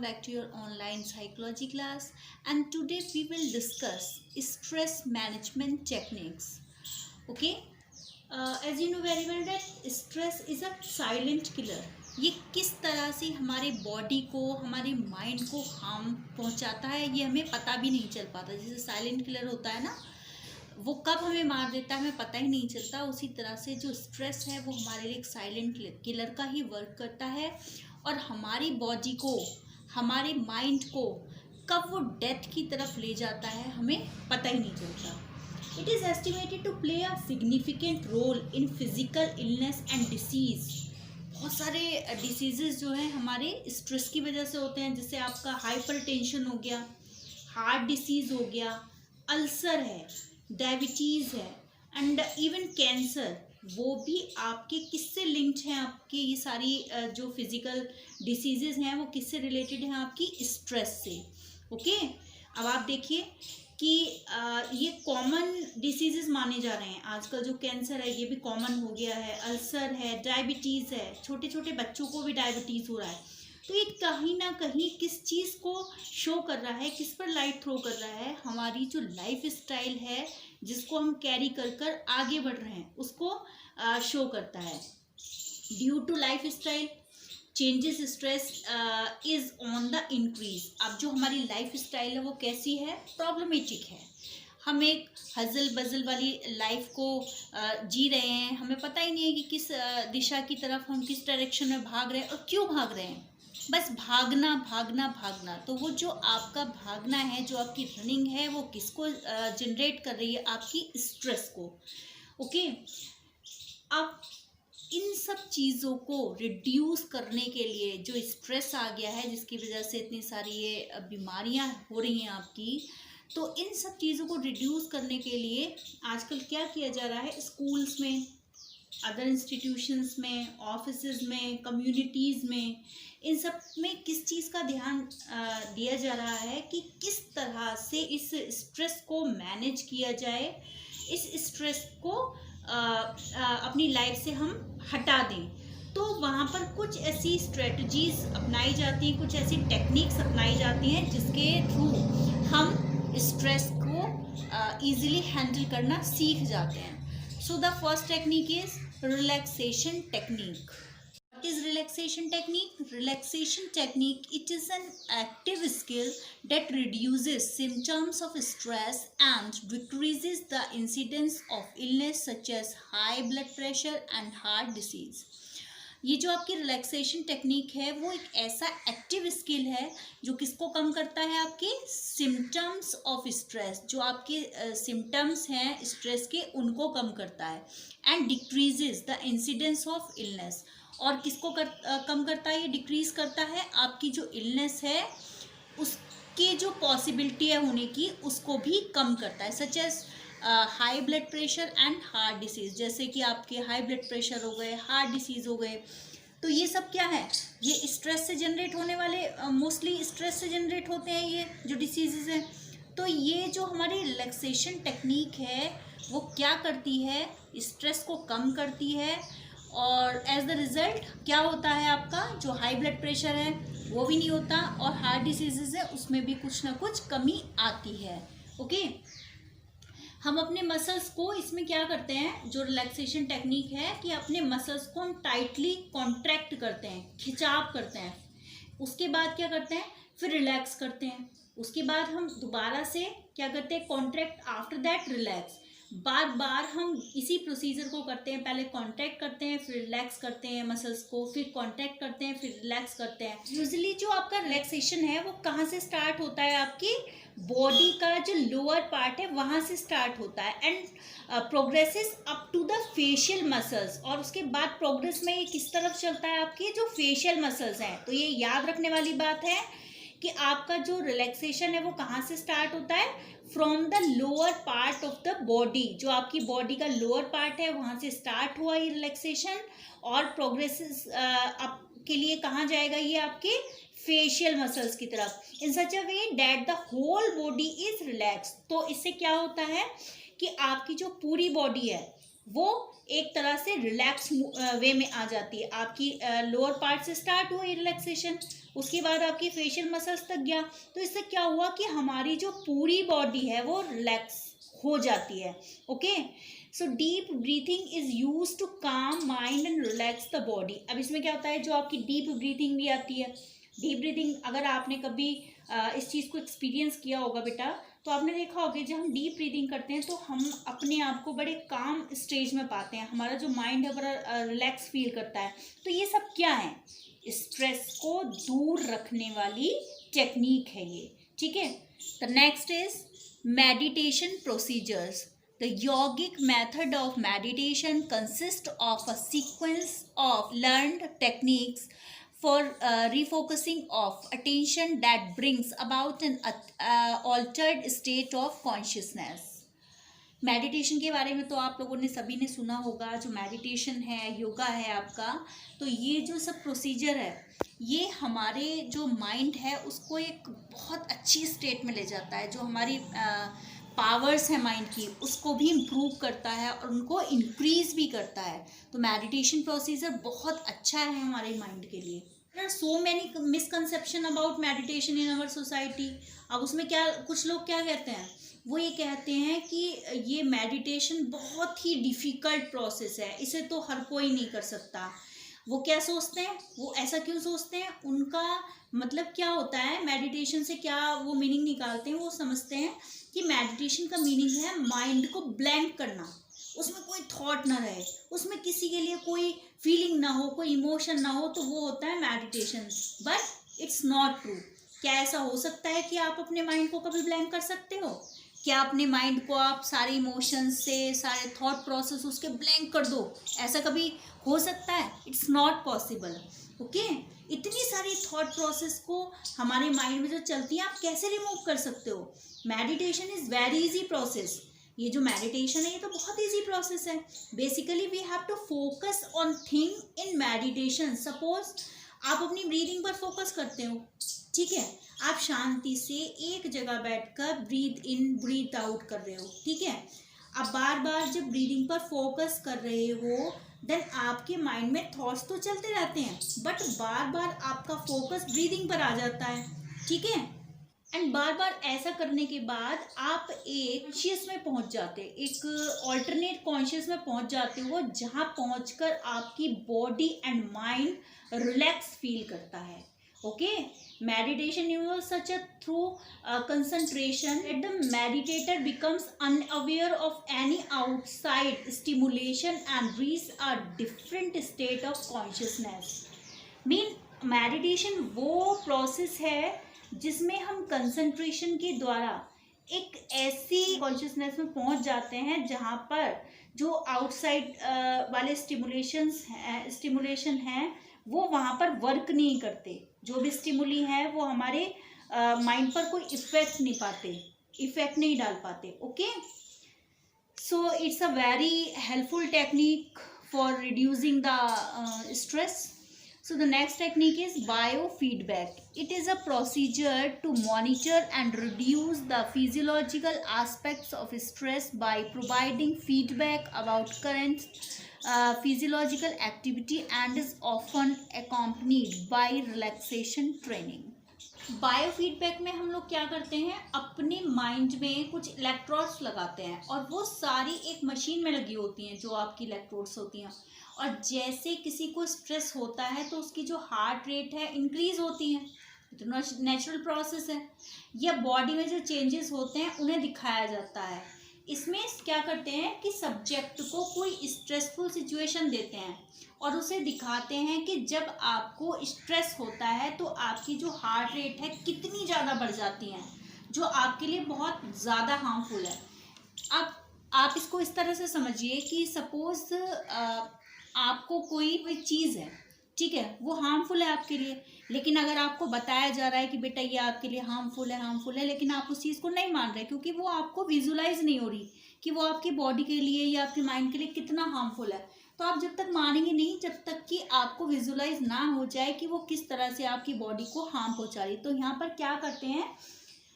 back to your online psychology class, and today we will discuss stress management techniques. Okay, as you know very well that stress is a silent killer. ये किस तरह से हमारे body को, हमारे mind को harm पहुंचाता है ये हमें पता भी नहीं चल पाता. जैसे साइलेंट किलर होता है ना, वो कब हमें मार देता है हमें पता ही नहीं चलता. उसी तरह से जो स्ट्रेस है वो हमारे लिए एक साइलेंट किलर का ही वर्क करता है और हमारी बॉडी को, हमारे माइंड को कब वो डेथ की तरफ ले जाता है हमें पता ही नहीं चलता. It is estimated to play a significant role in physical illness and disease. बहुत सारे डिसीजेस जो हैं हमारे स्ट्रेस की वजह से होते हैं. जैसे आपका हाइपरटेंशन हो गया, हार्ट डिसीज़ हो गया, अल्सर है, डायबिटीज़ है एंड इवन कैंसर. वो भी आपके किससे लिंक्ड हैं? आपके ये सारी जो फिजिकल डिसीजेज हैं वो किससे रिलेटेड हैं? आपकी स्ट्रेस से. ओके, अब आप देखिए कि ये कॉमन डिसीजेज माने जा रहे हैं आजकल. जो कैंसर है ये भी कॉमन हो गया है, अल्सर है, डायबिटीज़ है, छोटे छोटे बच्चों को भी डायबिटीज़ हो रहा है. तो ये कहीं ना कहीं किस चीज़ को शो कर रहा है, किस पर लाइट थ्रो कर रहा है? हमारी जो लाइफ स्टाइल है जिसको हम कैरी कर कर आगे बढ़ रहे हैं उसको शो करता है. Due to lifestyle changes stress is on the increase. अब जो हमारी लाइफ स्टाइल है वो कैसी है? प्रॉब्लमेटिक है. हम एक हजल बजल वाली लाइफ को जी रहे हैं. हमें पता ही नहीं है कि किस दिशा की तरफ हम किस डायरेक्शन में भाग रहे हैं और क्यों भाग रहे हैं. बस भागना भागना भागना. तो वो जो आपका भागना है, जो आपकी रनिंग है, वो किसको जनरेट कर रही है? आपकी स्ट्रेस को. ओके, अब इन सब चीज़ों को रिड्यूस करने के लिए जो स्ट्रेस आ गया है जिसकी वजह से इतनी सारी ये बीमारियां हो रही हैं आपकी, तो इन सब चीज़ों को रिड्यूस करने के लिए आजकल क्या किया जा रहा है? स्कूल्स में, अदर इंस्टीट्यूशंस में, ऑफिसेज में, कम्युनिटीज़ में, इन सब में किस चीज़ का ध्यान दिया जा रहा है कि किस तरह से इस स्ट्रेस को मैनेज किया जाए, इस स्ट्रेस को अपनी लाइफ से हम हटा दें. तो वहाँ पर कुछ ऐसी स्ट्रेटजीज अपनाई जाती हैं, कुछ ऐसी टेक्निक्स अपनाई जाती हैं जिसके थ्रू हम स्ट्रेस को ईज़िली हैंडल करना सीख जाते हैं. So the first technique is relaxation technique. What is relaxation technique? Relaxation technique, it is an active skill that reduces symptoms of stress and decreases the incidence of illness such as high blood pressure and heart disease. ये जो आपकी relaxation technique है वो एक ऐसा active skill है जो किसको कम करता है? आपके सिम्टम्स ऑफ स्ट्रेस. जो आपके सिम्टम्स हैं स्ट्रेस के उनको कम करता है. And decreases the incidence of illness. और किसको कम करता है? ये डिक्रीज करता है आपकी जो इलनेस है उसकी जो पॉसिबिलिटी है होने की उसको भी कम करता है. Such as high blood pressure and heart disease. जैसे कि आपके हाई ब्लड प्रेशर हो गए, हार्ट डिसीज़ हो गए, तो ये सब क्या है? ये स्ट्रेस से जनरेट होने वाले, मोस्टली स्ट्रेस से जनरेट होते हैं ये जो डिसीज़ हैं. तो ये जो हमारी रिलैक्सेशन टेक्निक है वो क्या करती है? स्ट्रेस को कम करती है और एज द रिज़ल्ट क्या होता है? आपका जो हाई ब्लड प्रेशर है वो भी नहीं होता और हार्ट डिसीज़ है उसमें भी कुछ ना कुछ कमी आती है. ओके, हम अपने मसल्स को इसमें क्या करते हैं? जो रिलैक्सेशन टेक्निक है कि अपने मसल्स को हम टाइटली कॉन्ट्रैक्ट करते हैं, खिंचाव करते हैं. उसके बाद क्या करते हैं? फिर रिलैक्स करते हैं. उसके बाद हम दोबारा से क्या करते हैं? Contract, after that relax. बार बार हम इसी प्रोसीजर को करते हैं. पहले कॉन्ट्रैक्ट करते हैं, फिर रिलैक्स करते हैं मसल्स को, फिर कॉन्ट्रैक्ट करते हैं, फिर रिलैक्स करते हैं. यूजुअली जो आपका रिलैक्सेशन है वो कहाँ से स्टार्ट होता है? आपकी बॉडी का जो लोअर पार्ट है वहाँ से स्टार्ट होता है and progresses up to the facial muscles. और उसके बाद प्रोग्रेस में ये किस तरफ चलता है? आपके जो फेशियल मसल्स हैं. तो ये याद रखने वाली बात है कि आपका जो रिलैक्सेशन है वो कहाँ से स्टार्ट होता है? From the lower part of the body. जो आपकी बॉडी का लोअर पार्ट है वहाँ से स्टार्ट हुआ ये रिलैक्सेशन और प्रोग्रेसेस अप के लिए कहाँ जाएगा? ये आपके फेशियल मसल्स की तरफ. In such a way that the whole body is relax. तो इससे क्या होता है कि आपकी जो पूरी बॉडी है वो एक तरह से रिलैक्स वे में आ जाती है। आपकी लोअर पार्ट से स्टार्ट हुई रिलैक्सेशन, उसके बाद आपकी फेशियल मसल्स तक गया, तो इससे क्या हुआ कि हमारी जो पूरी बॉडी है वो रिलैक्स हो जाती है। Okay, so deep breathing is use to calm mind and relax the body. अब इसमें क्या होता है, जो आपकी डीप ब्रीथिंग भी आती है, डीप ब्रीथिंग अगर आपने कभी इस चीज़ को एक्सपीरियंस किया होगा बेटा, तो आपने देखा होगा जब हम डीप ब्रीदिंग करते हैं तो हम अपने आप को बड़े काम स्टेज में पाते हैं, हमारा जो माइंड है बड़ा रिलैक्स फील करता है। तो ये सब क्या है, स्ट्रेस को दूर रखने वाली टेक्निक है ये, ठीक है। The next is meditation procedures. The yogic method of meditation consists of a sequence of learned techniques for refocusing of attention that brings about an altered state of consciousness. Meditation के बारे में तो आप लोगों ने सभी ने सुना होगा। जो मेडिटेशन है, योगा है आपका, तो ये जो सब प्रोसीजर है ये हमारे जो माइंड है उसको एक बहुत अच्छी स्टेट में ले जाता है। जो हमारी पावर्स है माइंड की उसको भी इम्प्रूव करता है और उनको इंक्रीज भी करता है। तो मेडिटेशन प्रोसीजर बहुत अच्छा है हमारे माइंड के लिए। There are so many misconception about meditation in our society. अब उसमें क्या, कुछ लोग क्या कहते हैं, वो ये कहते हैं कि ये मेडिटेशन बहुत ही डिफ़िकल्ट प्रोसेस है, इसे तो हर कोई नहीं कर सकता। वो क्या सोचते हैं, वो ऐसा क्यों सोचते हैं, उनका मतलब क्या होता है, मेडिटेशन से क्या वो मीनिंग निकालते हैं, वो समझते हैं कि मेडिटेशन का मीनिंग है माइंड को ब्लैंक करना, उसमें कोई थॉट ना रहे, उसमें किसी के लिए कोई फीलिंग ना हो, कोई इमोशन ना हो, तो वो होता है meditation. But it's not true. क्या ऐसा हो सकता है कि आप अपने माइंड को कभी ब्लैंक कर सकते हो? क्या अपने माइंड को आप सारे इमोशंस से, सारे थॉट प्रोसेस उसके ब्लैंक कर दो? ऐसा कभी हो सकता है? It's not possible. ओके, इतनी सारी थॉट प्रोसेस को हमारे माइंड में जो चलती है आप कैसे रिमूव कर सकते हो? Meditation is very easy process. ये जो मेडिटेशन है ये तो बहुत इजी प्रोसेस है। Basically we have to focus on thing in meditation. Suppose आप अपनी ब्रीदिंग पर फोकस करते हो, ठीक है, आप शांति से एक जगह बैठकर ब्रीथ इन ब्रीथ आउट कर रहे हो, ठीक है। आप बार बार जब ब्रीदिंग पर फोकस कर रहे हो देन आपके माइंड में थॉट्स तो चलते रहते हैं, बट बार बार आपका फोकस ब्रीदिंग पर आ जाता है, ठीक है। एंड बार बार ऐसा करने के बाद आप एक कॉन्शियस में पहुंच जाते, एक ऑल्टरनेट कॉन्शियस में पहुंच जाते हो, जहां पहुंचकर आपकी body and mind relax feel करता है। Okay, meditation involves such a through concentration that the meditator becomes unaware of any outside stimulation and reaches a different state of consciousness. Mean meditation वो प्रोसेस है जिसमें हम concentration के द्वारा एक ऐसी कॉन्शियसनेस में पहुंच जाते हैं जहां पर जो आउटसाइड वाले स्टिमुलेशन हैं वो वहां पर वर्क नहीं करते। जो भी स्टिमुली है वो हमारे माइंड पर कोई इफेक्ट नहीं डाल पाते। Okay, so it's a very helpful technique for reducing the stress. So the next technique is biofeedback. It is a procedure to monitor and reduce the physiological aspects of stress by providing feedback about current physiological activity and is often accompanied by relaxation training. Biofeedback में हम लोग क्या करते हैं, अपने mind में कुछ electrodes लगाते हैं और वो सारी एक मशीन में लगी होती हैं जो आपकी इलेक्ट्रोड्स होती हैं, और जैसे किसी को स्ट्रेस होता है तो उसकी जो हार्ट रेट है इंक्रीज होती है, तो नेचुरल प्रोसेस है। या बॉडी में जो चेंजेस होते हैं उन्हें दिखाया जाता है। इसमें क्या करते हैं कि सब्जेक्ट को कोई स्ट्रेसफुल सिचुएशन देते हैं और उसे दिखाते हैं कि जब आपको स्ट्रेस होता है तो आपकी जो हार्ट रेट है कितनी ज़्यादा बढ़ जाती है, जो आपके लिए बहुत ज़्यादा हार्मफुल है। अब आप इसको इस तरह से समझिए कि सपोज आपको कोई चीज़ है, ठीक है, वो हार्मफुल है आपके लिए, लेकिन अगर आपको बताया जा रहा है कि बेटा ये आपके लिए हार्मफुल है, लेकिन आप उस चीज़ को नहीं मान रहे क्योंकि वो आपको विजुलाइज नहीं हो रही कि वो आपकी बॉडी के लिए या आपके माइंड के लिए कितना हार्मफुल है, तो आप जब तक मानेंगे नहीं जब तक कि आपको विजुलाइज ना हो जाए कि वो किस तरह से आपकी बॉडी को हार्म पहुँचा रही। तो यहाँ पर क्या करते हैं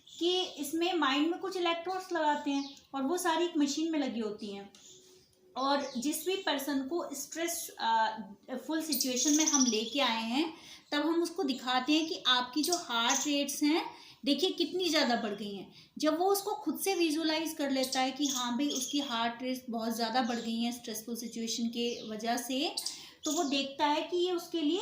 कि इसमें माइंड में कुछ इलेक्ट्रोड्स लगाते हैं और वो सारी एक मशीन में लगी होती हैं। और जिस भी पर्सन को स्ट्रेस फुल सिचुएशन में हम लेके आए हैं, तब हम उसको दिखाते हैं कि आपकी जो हार्ट रेट्स हैं देखिए कितनी ज़्यादा बढ़ गई हैं। जब वो उसको खुद से विजुलाइज कर लेता है कि हाँ भाई उसकी हार्ट रेट्स बहुत ज़्यादा बढ़ गई हैं स्ट्रेसफुल सिचुएशन के वजह से, तो वो देखता है कि ये उसके लिए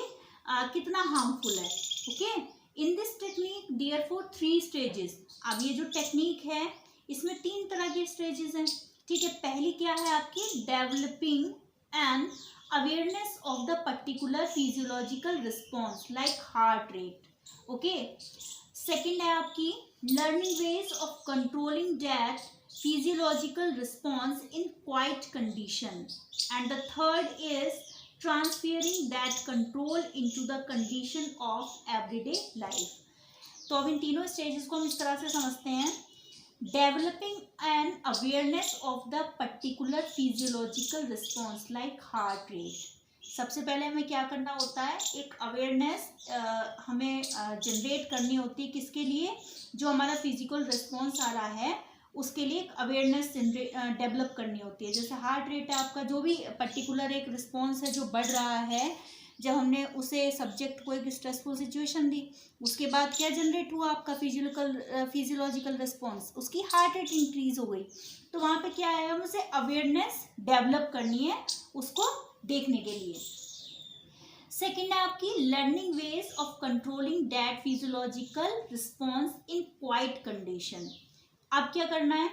कितना हार्मफुल है। Okay, in this technique there for 3 stages. अब ये जो टेक्निक है इसमें 3 तरह के स्टेजेस हैं। ठीक है, पहली क्या है आपकी, developing an awareness of the particular physiological response like heart rate. Okay, second है आपकी learning ways of controlling that physiological response in quiet condition, and the third is transferring that control into the condition of everyday life. तो अब इन तीनों stages को हम इस तरह से समझते हैं। Developing an awareness of the particular physiological response like heart rate. सबसे पहले हमें क्या करना होता है, एक अवेयरनेस हमें जनरेट करनी होती है। किसके लिए, जो हमारा फिजिकल रिस्पॉन्स आ रहा है उसके लिए एक अवेयरनेस डेवलप करनी होती है। जैसे हार्ट रेट है आपका, जो भी पर्टिकुलर एक रिस्पॉन्स है जो बढ़ रहा है, जब हमने उसे सब्जेक्ट को एक स्ट्रेसफुल सिचुएशन दी, उसके बाद क्या जनरेट हुआ आपका फिजियोलॉजिकल रिस्पॉन्स, उसकी हार्ट रेट इंक्रीज हो गई। तो वहाँ पे क्या है, उसे अवेयरनेस डेवलप करनी है उसको देखने के लिए। सेकेंड है आपकी learning ways of controlling that physiological response in quiet condition. अब क्या करना है,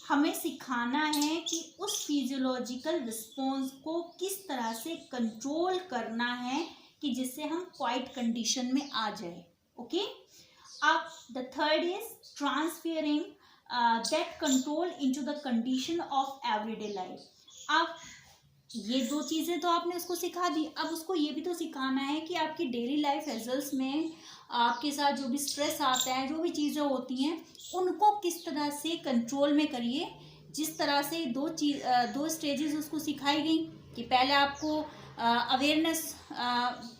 हमें सिखाना है कि उस फिजियोलॉजिकल रिस्पॉन्स को किस तरह से कंट्रोल करना है कि जिससे हम क्वाइट कंडीशन में आ जाए। ओके, अब the third is transferring that control into the condition of everyday life. अब ये 2 चीज़ें तो आपने उसको सिखा दी, अब उसको ये भी तो सिखाना है कि आपकी डेली लाइफ एजल्स में आपके साथ जो भी स्ट्रेस आता है, जो भी चीज़ें होती हैं, उनको किस तरह से कंट्रोल में करिए। जिस तरह से 2 स्टेजेस उसको सिखाई गई कि पहले आपको अवेयरनेस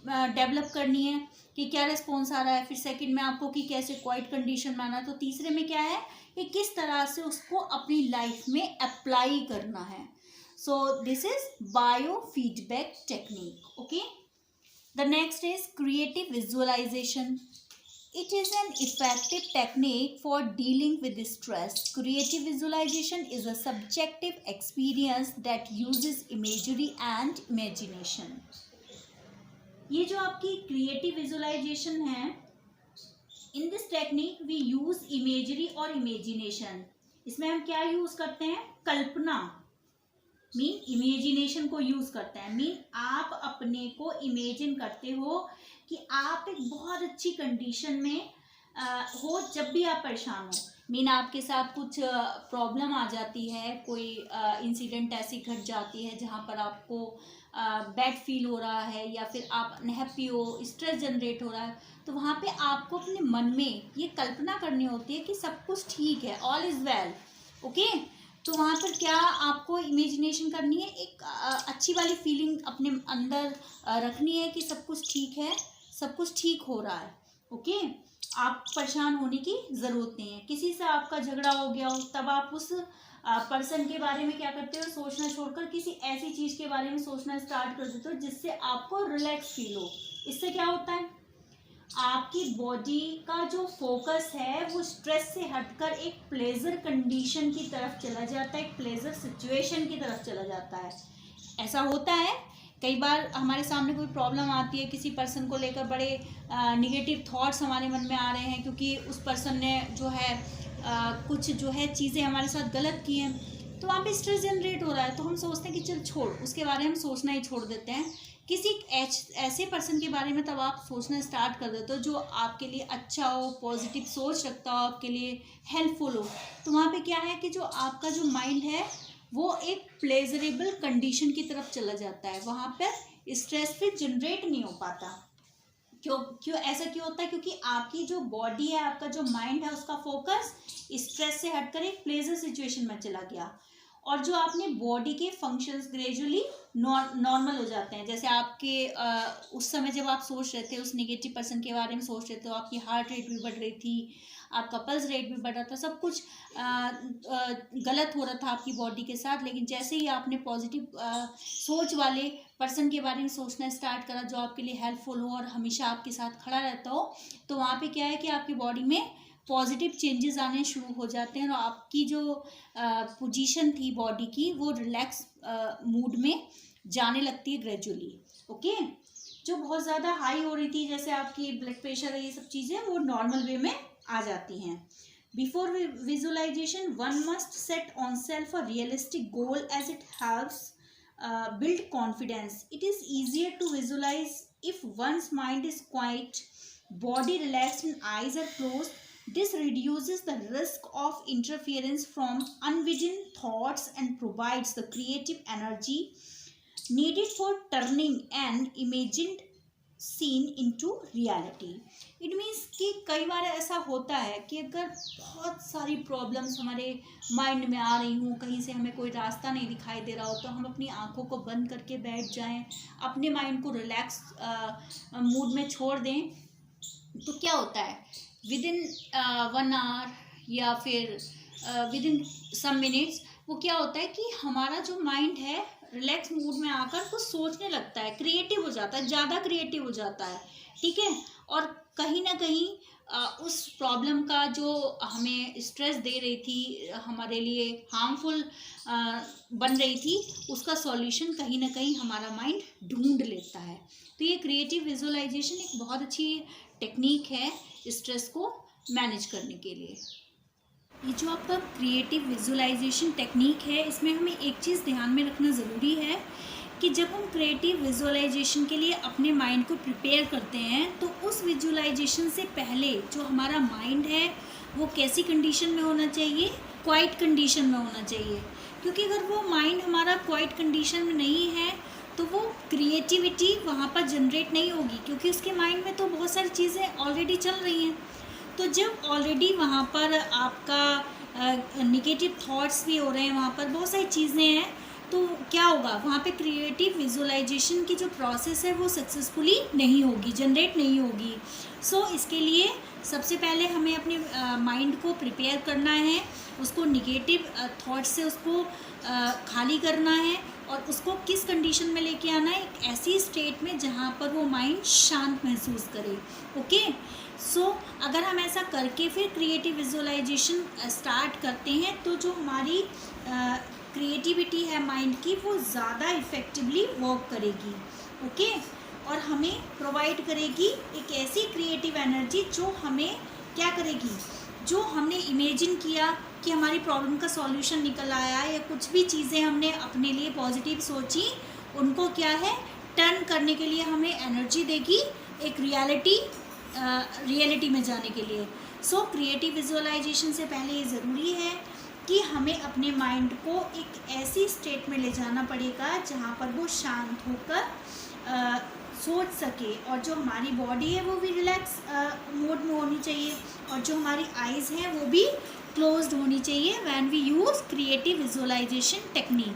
डेवलप करनी है कि क्या रिस्पॉन्स आ रहा है, फिर सेकंड में आपको कि कैसे क्वाइट कंडीशन में आना है, तो तीसरे में क्या है कि किस तरह से उसको अपनी लाइफ में अप्लाई करना है। So this is biofeedback technique. Okay, the next is creative visualization. It is an effective technique for dealing with stress. Creative visualization is a subjective experience that uses imagery and imagination. ये जो आपकी creative visualization है, in this technique we use imagery और imagination. इसमें हम क्या use करते हैं, कल्पना मीन इमेजिनेशन को यूज करते हैं। मीन आप अपने को इमेजिन करते हो कि आप एक बहुत अच्छी कंडीशन में हो जब भी आप परेशान हो। मीन आपके साथ कुछ प्रॉब्लम आ जाती है, कोई इंसिडेंट ऐसी घट जाती है जहाँ पर आपको बैड फील हो रहा है या फिर आप अनहैप्पी हो, स्ट्रेस जनरेट हो रहा है, तो वहाँ पे आपको अपने मन में ये कल्पना करनी होती है कि सब कुछ ठीक है, ऑल इज़ वेल। ओके, तो वहाँ पर क्या आपको इमेजिनेशन करनी है, एक अच्छी वाली फीलिंग अपने अंदर रखनी है कि सब कुछ ठीक है, सब कुछ ठीक हो रहा है। ओके, आप परेशान होने की ज़रूरत नहीं है। किसी से आपका झगड़ा हो गया हो, तब आप उस पर्सन के बारे में क्या करते हो, सोचना छोड़कर किसी ऐसी चीज़ के बारे में सोचना स्टार्ट कर देते हो जिससे आपको रिलैक्स फील हो। इससे क्या होता है, आपकी बॉडी का जो फोकस है वो स्ट्रेस से हटकर एक प्लेजर कंडीशन की तरफ चला जाता है, एक प्लेजर सिचुएशन की तरफ चला जाता है। ऐसा होता है कई बार हमारे सामने कोई प्रॉब्लम आती है, किसी पर्सन को लेकर बड़े निगेटिव थॉट्स हमारे मन में आ रहे हैं क्योंकि उस पर्सन ने जो है कुछ जो है चीज़ें हमारे साथ गलत की हैं, तो वहाँ पे स्ट्रेस जनरेट हो रहा है, तो हम सोचते हैं कि चल छोड़, उसके बारे में सोचना ही छोड़ देते हैं। किसी ऐसे पर्सन के बारे में तब आप सोचना स्टार्ट कर देते हो जो आपके लिए अच्छा हो, पॉजिटिव सोच रखता हो, आपके लिए हेल्पफुल हो। तो वहाँ पे क्या है कि जो आपका जो माइंड है वो एक प्लेजरेबल कंडीशन की तरफ चला जाता है, वहाँ पर स्ट्रेस फिर जनरेट नहीं हो पाता। क्यों ऐसा क्यों होता है, क्योंकि आपकी जो बॉडी है, आपका जो माइंड है, उसका फोकस स्ट्रेस से हटकर एक प्लेजर सिचुएशन में चला गया, और जो आपने बॉडी के फंक्शंस ग्रेजुअली नॉर्मल हो जाते हैं। जैसे आपके उस समय जब आप सोच रहे थे, उस नेगेटिव पर्सन के बारे में सोच रहे थे, तो आपकी हार्ट रेट भी बढ़ रही थी, आपका पल्स रेट भी बढ़ रहा था, सब कुछ गलत हो रहा था आपकी बॉडी के साथ। लेकिन जैसे ही आपने पॉजिटिव सोच वाले पर्सन के बारे में सोचना स्टार्ट करा जो आपके लिए हेल्पफुल हो और हमेशा आपके साथ खड़ा रहता हो, तो वहाँ पे क्या है कि आपकी बॉडी में पॉजिटिव चेंजेस आने शुरू हो जाते हैं और आपकी जो पोजीशन थी बॉडी की वो रिलैक्स मूड में जाने लगती है ग्रेजुअली। ओके, जो बहुत ज़्यादा हाई हो रही थी जैसे आपकी ब्लड प्रेशर है, ये सब चीज़ें वो नॉर्मल वे में आ जाती हैं। Before visualisation one must set on self a realistic goal as it helps build confidence. It is easier to visualize if one's mind is quiet, body relaxed and eyes are closed. This reduces the risk of interference from unwitting thoughts and provides the creative energy needed for turning an imagined scene into reality. It means कि कई बार ऐसा होता है कि अगर बहुत सारी problems हमारे माइंड में आ रही हों, कहीं से हमें कोई रास्ता नहीं दिखाई दे रहा हो, तो हम अपनी आंखों को बंद करके बैठ जाएं, अपने माइंड को रिलैक्स मूड में छोड़ दें, तो क्या होता है विद इन 1 आवर या फिर विद इन सम मिनट्स वो क्या होता है कि हमारा जो माइंड है रिलैक्स मूड में आकर कुछ सोचने लगता है, क्रिएटिव हो जाता है, ज़्यादा क्रिएटिव हो जाता है। ठीक है, और कहीं ना कहीं उस प्रॉब्लम का जो हमें स्ट्रेस दे रही थी, हमारे लिए हार्मफुल बन रही थी, उसका सॉल्यूशन कहीं ना कहीं हमारा माइंड ढूंढ लेता है। तो ये क्रिएटिव विजुअलाइजेशन एक बहुत अच्छी टेक्निक है स्ट्रेस को मैनेज करने के लिए। ये जो आपका क्रिएटिव विजुअलाइजेशन टेक्निक है, इसमें हमें एक चीज़ ध्यान में रखना ज़रूरी है कि जब हम क्रिएटिव विजुअलाइजेशन के लिए अपने माइंड को प्रिपेयर करते हैं तो उस विजुअलाइजेशन से पहले जो हमारा माइंड है वो कैसी कंडीशन में होना चाहिए, क्वाइट कंडीशन में होना चाहिए। क्योंकि अगर वो माइंड हमारा क्वाइट कंडीशन में नहीं है तो वो क्रिएटिविटी वहाँ पर जनरेट नहीं होगी, क्योंकि उसके माइंड में तो बहुत सारी चीज़ें ऑलरेडी चल रही हैं। तो जब ऑलरेडी वहाँ पर आपका निगेटिव थॉट्स भी हो रहे हैं, वहाँ पर बहुत सारी चीज़ें हैं, तो क्या होगा वहाँ पे क्रिएटिव विजुअलाइजेशन की जो प्रोसेस है वो सक्सेसफुली नहीं होगी, जनरेट नहीं होगी। सो इसके लिए सबसे पहले हमें अपने माइंड को प्रिपेयर करना है, उसको निगेटिव थॉट्स से उसको खाली करना है और उसको किस कंडीशन में लेके आना है, एक ऐसी स्टेट में जहाँ पर वो माइंड शांत महसूस करे। ओके, सो अगर हम ऐसा करके फिर क्रिएटिव विजुअलाइजेशन स्टार्ट करते हैं तो जो हमारी क्रिएटिविटी है माइंड की वो ज़्यादा इफ़ेक्टिवली वर्क करेगी। ओके, और हमें प्रोवाइड करेगी एक ऐसी क्रिएटिव एनर्जी जो हमें क्या करेगी, जो हमने इमेजिन किया कि हमारी प्रॉब्लम का सॉल्यूशन निकल आया या कुछ भी चीज़ें हमने अपने लिए पॉजिटिव सोची, उनको क्या है टर्न करने के लिए हमें एनर्जी देगी एक रियलिटी में जाने के लिए। सो क्रिएटिव विजुअलाइजेशन से पहले ये ज़रूरी है कि हमें अपने माइंड को एक ऐसी स्टेट में ले जाना पड़ेगा जहाँ पर वो शांत होकर सोच सके, और जो हमारी बॉडी है वो भी रिलैक्स मोड में होनी चाहिए और जो हमारी आइज़ हैं वो भी क्लोज्ड होनी चाहिए when we use creative visualisation technique.